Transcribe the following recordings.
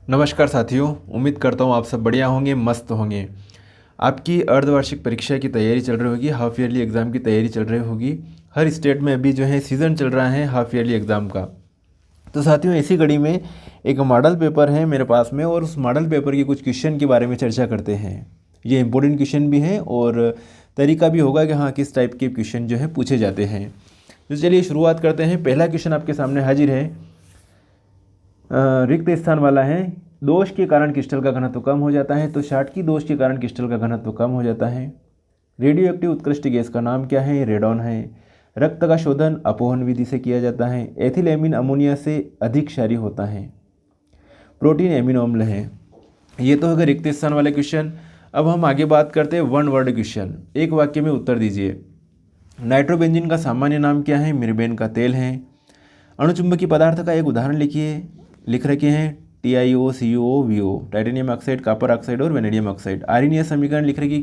नमस्कार साथियों, उम्मीद करता हूँ आप सब बढ़िया होंगे, मस्त होंगे। आपकी अर्धवार्षिक परीक्षा की तैयारी चल रही होगी, हाफ ईयरली एग्ज़ाम की तैयारी चल रही होगी। हर स्टेट में अभी जो है सीज़न चल रहा है हाफ ईयरली एग्ज़ाम का। तो साथियों, इसी कड़ी में एक मॉडल पेपर है मेरे पास में और उस मॉडल पेपर के कुछ क्वेश्चन के बारे में चर्चा करते हैं। ये इंपॉर्टेंट क्वेश्चन भी हैं और तरीका भी होगा कि हाँ किस टाइप के क्वेश्चन जो है पूछे जाते हैं। तो चलिए शुरुआत करते हैं। पहला क्वेश्चन आपके सामने हाजिर है। रिक्त स्थान वाला है। दोष के कारण क्रिस्टल का घनत्व कम हो जाता है, तो शाटकी दोष के कारण क्रिस्टल का घनत्व कम हो जाता है। रेडियो एक्टिव उत्कृष्ट गैस का नाम क्या है? रेडॉन है। रक्त का शोधन अपोहन विधि से किया जाता है। एथिलेमिन अमोनिया से अधिक क्षारीय होता है। प्रोटीन एमिनो अम्ल है। ये तो होगा रिक्त स्थान वाले क्वेश्चन। अब हम आगे बात करते हैं वन वर्ड क्वेश्चन। एक वाक्य में उत्तर दीजिए। नाइट्रोबेंजीन का सामान्य नाम क्या है? मिर्बेन का तेल है। अणुचुंबकीय पदार्थ का एक उदाहरण लिखिए। लिख रखे हैं TiO, CO, VO, titanium oxide, copper oxide और वेनेडियम ऑक्साइड। आर्यनीय समीकरण लिख रखी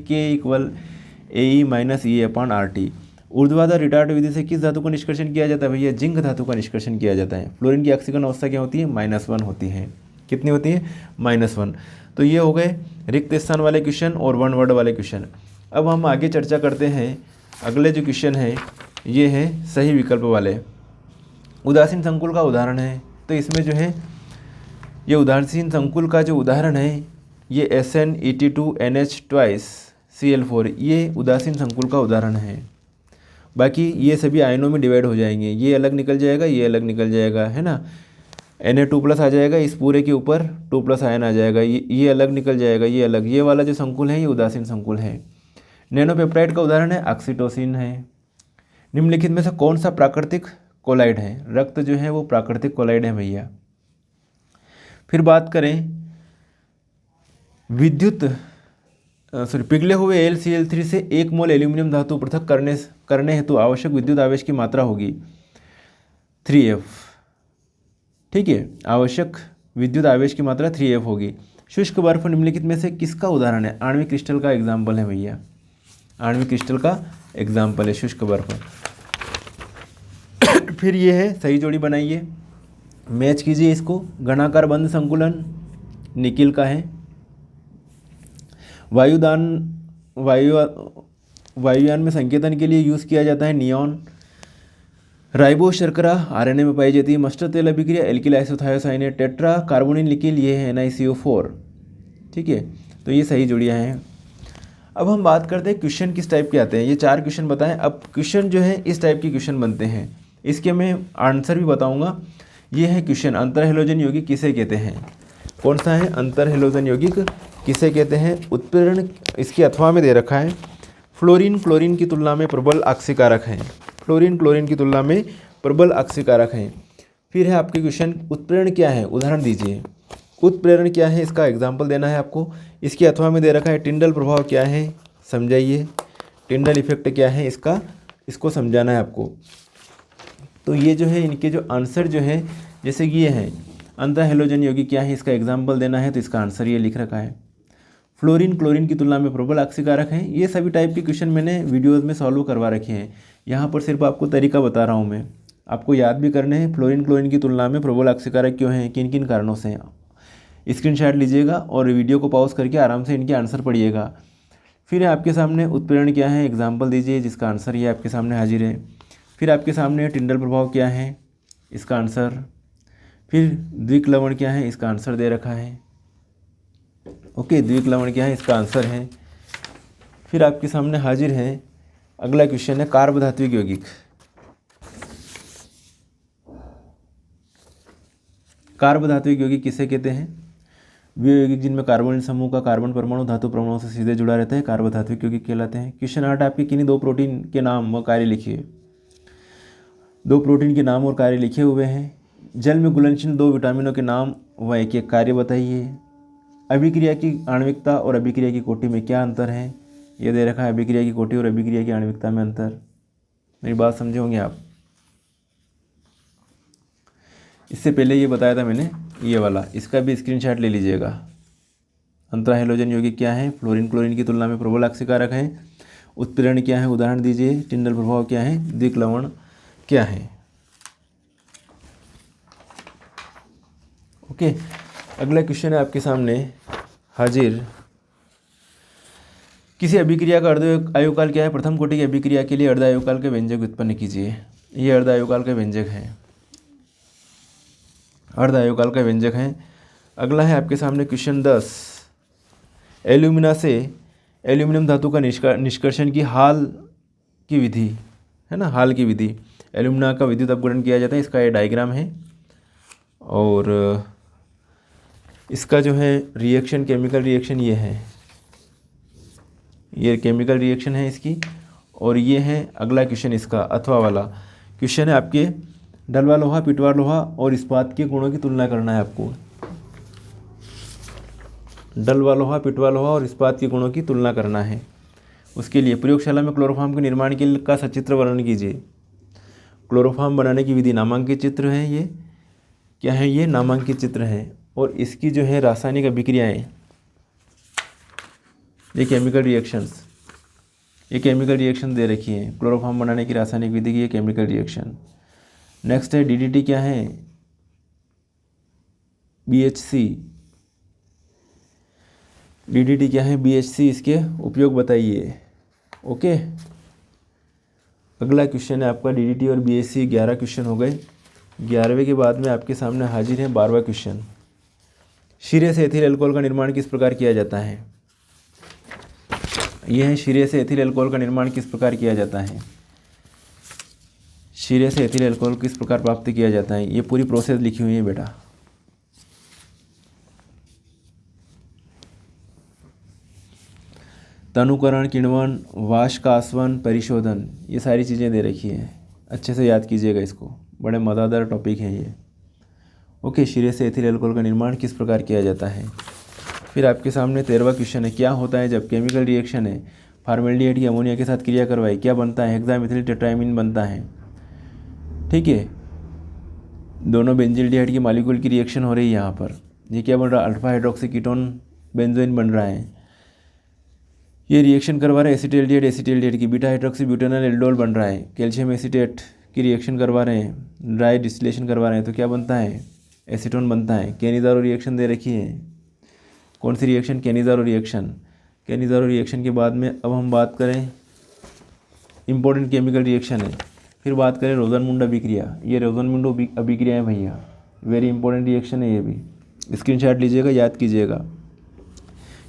K=AE-EA/RT। ऊर्ध्वाधर रिटार्ड विधि से किस धातु का निष्कर्षण किया जाता है? भैया जिंक धातु का निष्कर्षण किया जाता है। फ्लोरीन की ऑक्सीकरण अवस्था क्या होती है? -1 होती है। कितनी होती है? -1। तो ये हो गए रिक्त स्थान वाले क्वेश्चन और वन वर्ड वाले क्वेश्चन। अब हम आगे चर्चा करते हैं। अगले जो क्वेश्चन है ये है सही विकल्प वाले। उदासीन संकुल का उदाहरण है, तो इसमें जो है ये उदासीन संकुल का जो उदाहरण है ये SnEt2NH2Cl4, ये उदासीन संकुल का उदाहरण है। बाकी ये सभी आयनों में डिवाइड हो जाएंगे। ये अलग निकल जाएगा, ये अलग निकल जाएगा, है ना। Na2+ आ जाएगा, इस पूरे के ऊपर 2+ आयन आ जाएगा। ये अलग निकल जाएगा, ये अलग। ये वाला जो संकुल है ये उदासीन संकुल है। नैनोपेप्टाइड का उदाहरण है ऑक्सीटोसिन है। निम्नलिखित में से कौन सा प्राकृतिक कोलाइड है? रक्त जो है वो प्राकृतिक कोलाइड है भैया। फिर बात करें पिघले हुए LCl3 से 1 मोल एल्यूमिनियम धातु पृथक करने हेतु आवश्यक विद्युत आवेश की मात्रा होगी 3F। ठीक है, आवश्यक विद्युत आवेश की मात्रा 3F होगी। शुष्क बर्फ निम्नलिखित में से किसका उदाहरण है? आणविक क्रिस्टल का एग्जाम्पल है भैया। आणविक क्रिस्टल का एग्जाम्पल है शुष्क बर्फ। फिर ये है सही जोड़ी बनाइए, मैच कीजिए इसको। घनाकार बंद संकुलन निकिल का है। वायुयान में संकेतन के लिए यूज़ किया जाता है नियॉन। राइबो शर्करा RNA में पाई जाती है। मस्टर्ड तेल अभिक्रिया alkyl isothiocyanate. Tetra carbonyl nickel ये है NiCO4। ठीक है, तो ये सही जोड़ियाँ हैं। अब हम बात करते हैं क्वेश्चन किस टाइप के आते हैं। ये 4 क्वेश्चन बताएं। अब क्वेश्चन जो है इस टाइप के क्वेश्चन बनते हैं, इसके मैं आंसर भी बताऊंगा। ये है क्वेश्चन, अंतर हैलोजन यौगिक किसे कहते हैं? कौन सा है? अंतर हैलोजन यौगिक किसे कहते हैं? उत्प्रेरण इसके अथवा में दे रखा है। फ्लोरीन क्लोरीन की तुलना में प्रबल ऑक्सीकारक है। फ्लोरीन क्लोरीन की तुलना में प्रबल ऑक्सीकारक है। फिर है आपके क्वेश्चन, उत्प्रेरण क्या है? उदाहरण दीजिए। उत्प्रेरण क्या है इसका एग्जाम्पल देना है आपको। इसके अथवा में दे रखा है टिंडल प्रभाव क्या है, समझाइए। टिंडल इफेक्ट क्या है इसको समझाना है आपको। तो ये जो है इनके जो आंसर जो है, जैसे कि ये है अंतर हैलोजन यौगिक क्या है, इसका एग्जाम्पल देना है, तो इसका आंसर ये लिख रखा है। फ्लोरीन क्लोरीन की तुलना में प्रबल ऑक्सीकारक है। ये सभी टाइप के क्वेश्चन मैंने वीडियोज़ में सॉल्व करवा रखे हैं। यहाँ पर सिर्फ आपको तरीका बता रहा हूँ मैं, आपको याद भी करने हैं। फ्लोरीन क्लोरीन की तुलना में प्रबल ऑक्सीकारक क्यों है, किन किन कारणों से। स्क्रीनशॉट लीजिएगा और वीडियो को पॉज करके आराम से इनके आंसर पढ़िएगा। फिर आपके सामने उत्प्रेरण क्या है, एग्जाम्पल दीजिए, जिसका आंसर ये आपके सामने हाजिर है। फिर आपके सामने टिंडल प्रभाव क्या है, इसका आंसर। फिर द्विक्लवण क्या है, इसका आंसर दे रखा है। ओके, द्विक्लवण क्या है, इसका आंसर है। फिर आपके सामने हाजिर है अगला क्वेश्चन है कार्बधात्विक यौगिक। कार्बधात्विक यौगिक किसे कहते हैं? वे यौगिक जिनमें कार्बोनिल समूह का कार्बन परमाणु धातु परमाणु से सीधे जुड़ा रहता है कार्बधात्विक यौगिक कहलाते हैं। क्वेश्चन 8 आपके किन्हीं 2 प्रोटीन के नाम व कार्य लिखिए। 2 प्रोटीन के नाम और कार्य लिखे हुए हैं। जल में घुलनशील 2 विटामिनों के नाम व एक कार्य बताइए। अभिक्रिया की आणविकता और अभिक्रिया की कोटि में क्या अंतर है? ये दे रखा है अभिक्रिया की कोटि और अभिक्रिया की आणविकता में अंतर। मेरी बात समझे होंगे आप। इससे पहले ये बताया था मैंने ये वाला, इसका भी स्क्रीनशॉट ले लीजिएगा। अंतर हैलोजन यौगिक क्या है? फ्लोरीन क्लोरीन की तुलना में प्रबल ऑक्सीकारक है। उत्प्रेरण क्या है, उदाहरण दीजिए। टिंडल प्रभाव क्या है, द्विक्लवण क्या है। ओके, अगला क्वेश्चन है आपके सामने हाजिर, किसी अभिक्रिया का अर्ध आयुकाल क्या है? प्रथम कोटि की अभिक्रिया के लिए अर्ध आयुकाल के व्यंजक उत्पन्न कीजिए। ये अर्ध आयुकाल का व्यंजक है, अर्ध आयुकाल का व्यंजक है। अगला है आपके सामने क्वेश्चन 10, एल्यूमिना से एल्यूमिनियम धातु का निष्कर्षण की हाल की विधि है ना, हाल की विधि। एल्यूमिना का विद्युत अपघटन किया जाता है, इसका ये डायग्राम है और इसका जो है रिएक्शन, केमिकल रिएक्शन ये है, ये केमिकल रिएक्शन है इसकी। और ये है अगला क्वेश्चन इसका अथवा वाला क्वेश्चन है आपके, डलवा लोहा, पिटवा लोहा और इस्पात के गुणों की तुलना करना है आपको। डलवा लोहा, पिटवा लोहा और इस्पात के गुणों की तुलना करना है। उसके लिए प्रयोगशाला में क्लोरोफॉर्म के निर्माण के का सचित्र वर्णन कीजिए। क्लोरोफॉर्म बनाने की विधि नामांकित चित्र है, ये क्या है? ये नामांकित चित्र है। और इसकी जो है रासायनिक अभिक्रियाएँ, ये केमिकल रिएक्शंस, ये केमिकल रिएक्शन दे रखी है। क्लोरोफॉर्म बनाने की रासायनिक विधि की ये केमिकल रिएक्शन। नेक्स्ट है डीडीटी क्या है? बीएचसी। डीडीटी क्या है? बीएचसी। इसके उपयोग बताइए। ओके, अगला क्वेश्चन है आपका डीडीटी और बीएचसी। 11 क्वेश्चन हो गए। 11वें के बाद में आपके सामने हाजिर है 12वां क्वेश्चन, शीरे से एथिल अल्कोहल का निर्माण किस प्रकार किया जाता है? यह है शीरे से एथिल अल्कोहल का निर्माण किस प्रकार किया जाता है? शीरे से एथिल अल्कोहल किस प्रकार प्राप्त किया जाता है? ये पूरी प्रोसेस लिखी हुई है बेटा। तनुकरण, किण्वन, वाष्प का आसवन, परिशोधन, ये सारी चीज़ें दे रखी हैं। अच्छे से याद कीजिएगा इसको, बड़े मज़ेदार टॉपिक है ये। ओके, शीरे से एथिल अल्कोहल का निर्माण किस प्रकार किया जाता है? फिर आपके सामने 13वां क्वेश्चन है, क्या होता है जब केमिकल रिएक्शन है फॉर्मेल्डिहाइड की अमोनिया के साथ क्रिया करवाई, क्या बनता है? हेक्सामिथिल टेट्रामीन बनता है। ठीक है, दोनों बेंजिल्डिहाइड की मॉलिक्यूल की रिएक्शन हो रही है यहाँ पर। ये क्या बन रहा है? अल्फा हाइड्रोक्सी कीटोन बेंजोइन बन रहा है। ये रिएक्शन करवा रहे हैं एसिटिल्डिहाइड की, बीटा हाइड्रोक्सी ब्यूटेनॉल एल्डोल बन रहा है। कैल्शियम एसीटेट की रिएक्शन करवा रहे हैं, ड्राई डिस्टिलेशन करवा रहे हैं, तो क्या बनता है? एसीटोन बनता है। कैनिज़ारो रिएक्शन दे रखी है। कौन सी reaction? Cannizzaro reaction. Cannizzaro reaction के बाद में अब हम बात करें, इंपॉर्टेंट केमिकल रिएक्शन है। फिर बात करें रोज़नमुंड अभिक्रिया। ये रोज़नमुंड अभिक्रिया है भैया, वेरी इंपॉर्टेंट रिएक्शन है ये भी। स्क्रीनशॉट लीजिएगा, याद कीजिएगा।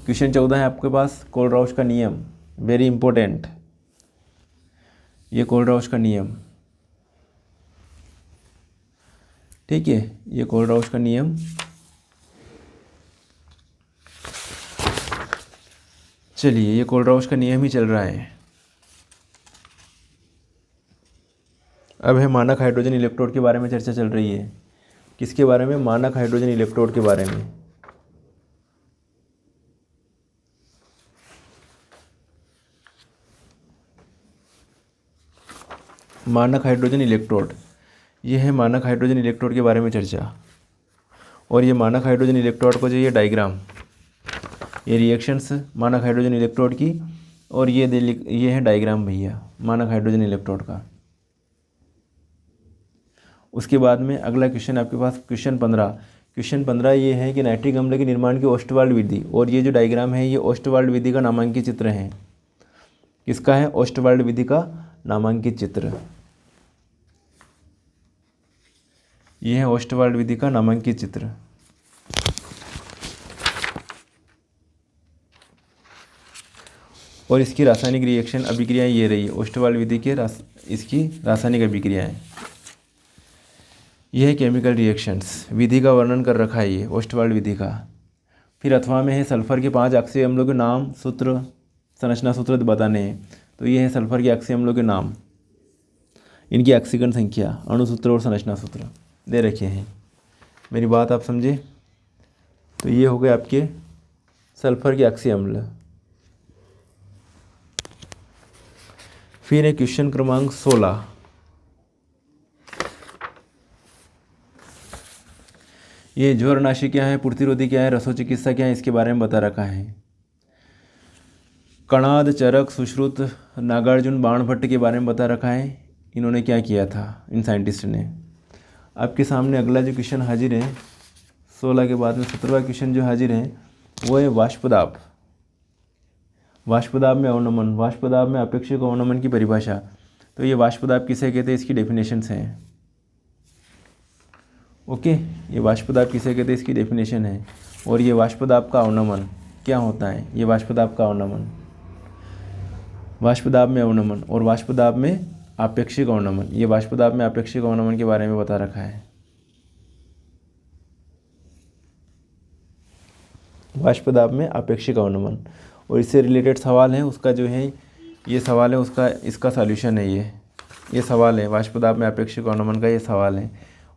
क्वेश्चन 14 है आपके पास, कोलराउश का नियम, वेरी इंपॉर्टेंट। ये कोलराउश का नियम, ठीक है, ये कोलराउश का नियम। चलिए, ये कोलराउश का नियम ही चल रहा है। अब है मानक हाइड्रोजन इलेक्ट्रोड के बारे में चर्चा चल रही है। किसके बारे में? मानक हाइड्रोजन इलेक्ट्रोड के बारे में। मानक हाइड्रोजन इलेक्ट्रोड, ये है मानक हाइड्रोजन इलेक्ट्रोड के बारे में चर्चा। और ये मानक हाइड्रोजन इलेक्ट्रोड को जो ये डायग्राम, ये रिएक्शंस मानक हाइड्रोजन इलेक्ट्रोड की, और ये है डायग्राम भैया मानक हाइड्रोजन इलेक्ट्रोड का। उसके बाद में अगला क्वेश्चन आपके पास क्वेश्चन 15। क्वेश्चन 15 ये है कि नाइट्रिक अम्ल के निर्माण की ओस्टवाल्ड विधि, और ये जो डायग्राम है ये ओस्टवाल्ड विधि का नामांकित चित्र है। किसका है? ओस्टवाल्ड विधि का नामांकित चित्र। ये है ओस्टवाल्ड विधि का नामांकित चित्र। और इसकी रासायनिक रिएक्शन अभिक्रियाएं ये रही, ओस्टवाल्ड विधि के इसकी रासायनिक अभिक्रियाएं। यह है केमिकल रिएक्शंस, विधि का वर्णन कर रखा है ये ओस्टवाल्ड विधि का। फिर अथवा में है सल्फर के 5 अक्षीय अम्लों के नाम, सूत्र, संरचना सूत्र बताने हैं। तो ये है सल्फर के अक्षीय अम्लों के नाम, इनकी ऑक्सीकरण संख्या, अणुसूत्र और संरचना सूत्र दे रखे हैं। मेरी बात आप समझे? तो ये हो गए आपके सल्फर के अक्षीय अम्ल। फिर है क्वेश्चन क्रमांक 16। ये ज्वरनाशी क्या है, प्रतिरोधी क्या है, रसोचिकित्सा क्या है, इसके बारे में बता रखा है। कणाद, चरक, सुश्रुत, नागार्जुन, बाणभट्ट के बारे में बता रखा है। इन्होंने क्या किया था, इन साइंटिस्ट ने। आपके सामने अगला जो क्वेश्चन हाजिर है 16 के बाद में 17वां क्वेश्चन जो हाजिर है वो है वाष्पदाब। वाष्पदाब में अवनमन, वाष्पदाब में अपेक्षिक अवनमन की परिभाषा। तो ये वाष्पदाब किसे कहते हैं, इसकी डेफिनेशंस हैं। ओके, ये वाष्पदाब किसे कहते हैं, इसकी डेफिनेशन है। और ये वाष्पदाब का अवनमन क्या होता है, ये वाष्पदाब का अवनमन, वाष्पदाब में अवनमन और वाष्पदाब में आपेक्षिक अवनमन। ये वाष्पदाब में आपेक्षिक अवनमन के बारे में बता रखा है। वाष्पदाब में आपेक्षिक अवनमन और इससे रिलेटेड सवाल है, उसका जो है ये सवाल है, उसका इसका सॉल्यूशन है। ये सवाल है वाष्पदाब में आपेक्षिक अवनमन का, ये सवाल है।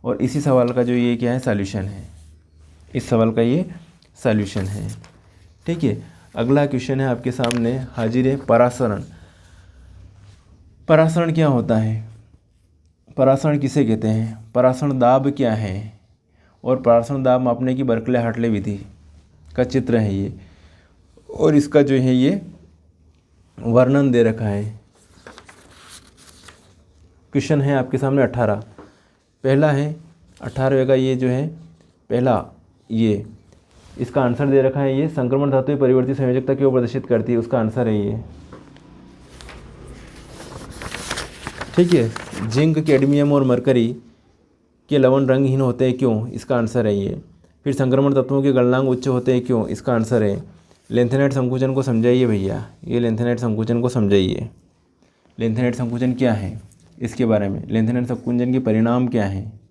और इसी सवाल का जो ये क्या है, सॉल्यूशन है। इस सवाल का ये सॉल्यूशन है। ठीक है, अगला क्वेश्चन है आपके सामने हाजिर है परासरण। परासरण क्या होता है, परासरण किसे कहते हैं, परासरण दाब क्या है और परासरण दाब मापने की बर्कले हार्टले विधि का चित्र है ये। और इसका जो है ये वर्णन दे रखा है। क्वेश्चन है आपके सामने 18। पहला है 18वें का ये जो है पहला, ये इसका आंसर दे रखा है। ये संक्रमण धातु परिवर्तित संयोजकता क्यों प्रदर्शित करती है, उसका आंसर है ये। ठीक है, जिंक, कैडमियम और मरकरी के लवण रंगहीन होते हैं क्यों, इसका आंसर है ये। फिर संक्रमण तत्वों के गलनांक उच्च होते हैं क्यों, इसका आंसर है। लेंथेनाइट संकुचन को समझाइए भैया, ये लेंथेनाइट संकुचन को समझाइए। लेंथेनाइट संकुचन क्या है, इसके बारे में, लेंथेनाइट संकुचन के परिणाम क्या हैं।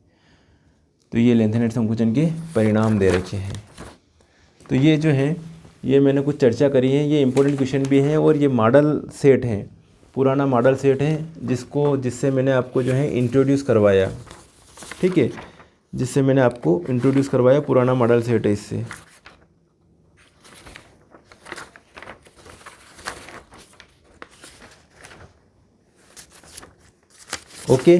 तो ये लेंथेनाइट संकुचन के परिणाम दे रखे हैं। तो ये जो है ये मैंने कुछ चर्चा करी है, ये इंपॉर्टेंट क्वेश्चन भी हैं और ये मॉडल सेट है, पुराना मॉडल सेट है जिससे मैंने आपको जो है इंट्रोड्यूस करवाया। ठीक है, जिससे मैंने आपको इंट्रोड्यूस करवाया, पुराना मॉडल सेट है इससे। ओके,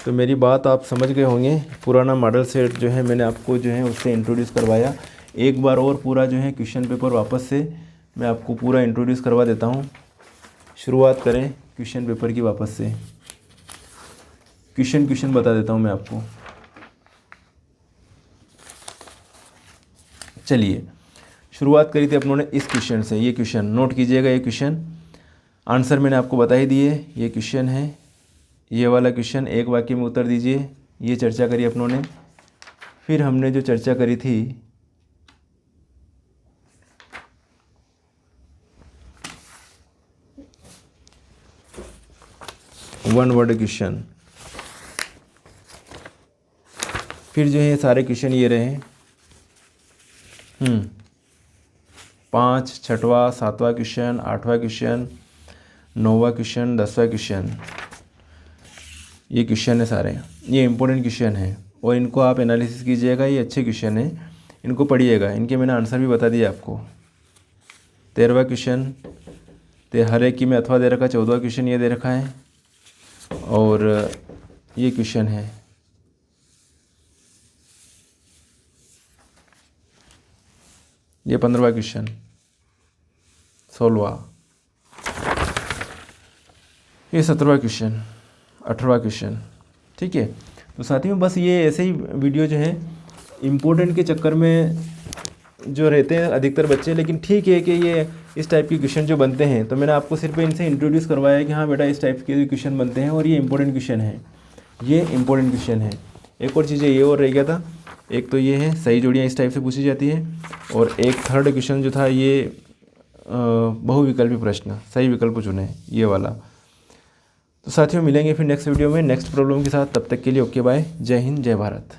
तो मेरी बात आप समझ गए होंगे। पुराना मॉडल सेट जो है मैंने आपको जो है उससे इंट्रोड्यूस करवाया। एक बार और पूरा जो है क्वेश्चन पेपर वापस से मैं आपको पूरा इंट्रोड्यूस करवा देता हूँ। शुरुआत करें क्वेश्चन पेपर की वापस से। क्वेश्चन बता देता हूँ मैं आपको। चलिए, शुरुआत करी थी अपनों ने इस क्वेश्चन से। ये क्वेश्चन नोट कीजिएगा, ये क्वेश्चन आंसर मैंने आपको बता ही दिए। ये क्वेश्चन है, ये वाला क्वेश्चन एक वाक्य में उत्तर दीजिए। ये चर्चा करी अपनों ने। फिर हमने जो चर्चा करी थी वन वर्ड क्वेश्चन, फिर जो है सारे क्वेश्चन ये रहे 5, 6वां, 7वां क्वेश्चन, 8वां क्वेश्चन, 9वां क्वेश्चन, 10वां क्वेश्चन, ये क्वेश्चन है सारे। ये इंपॉर्टेंट क्वेश्चन है और इनको आप एनालिसिस कीजिएगा। ये अच्छे क्वेश्चन है, इनको पढ़िएगा। इनके मैंने आंसर भी बता दिया आपको। 13वां क्वेश्चन हर एक की में अथवा दे रखा। 14वां क्वेश्चन ये दे रखा है और ये क्वेश्चन है। ये 15वां क्वेश्चन, 16वां, ये 17वां क्वेश्चन, 18वां क्वेश्चन। ठीक है, तो साथियों बस ये ऐसे ही वीडियो जो है इम्पोर्टेंट के चक्कर में जो रहते हैं अधिकतर बच्चे, लेकिन ठीक है कि ये इस टाइप के क्वेश्चन जो बनते हैं तो मैंने आपको सिर्फ इनसे इंट्रोड्यूस करवाया कि हाँ बेटा इस टाइप के क्वेश्चन बनते हैं और ये इंपॉर्टेंट क्वेश्चन है, ये इंपॉर्टेंट क्वेश्चन है। एक और चीज़ें ये और रह गया था, एक तो ये है सही जोड़ियाँ इस टाइप से पूछी जाती है और एक थर्ड क्वेश्चन जो था ये बहुविकल्पी प्रश्न, सही विकल्प चुने, ये वाला। तो साथियों मिलेंगे फिर नेक्स्ट वीडियो में नेक्स्ट प्रॉब्लम के साथ। तब तक के लिए ओके बाय, जय हिंद, जय भारत।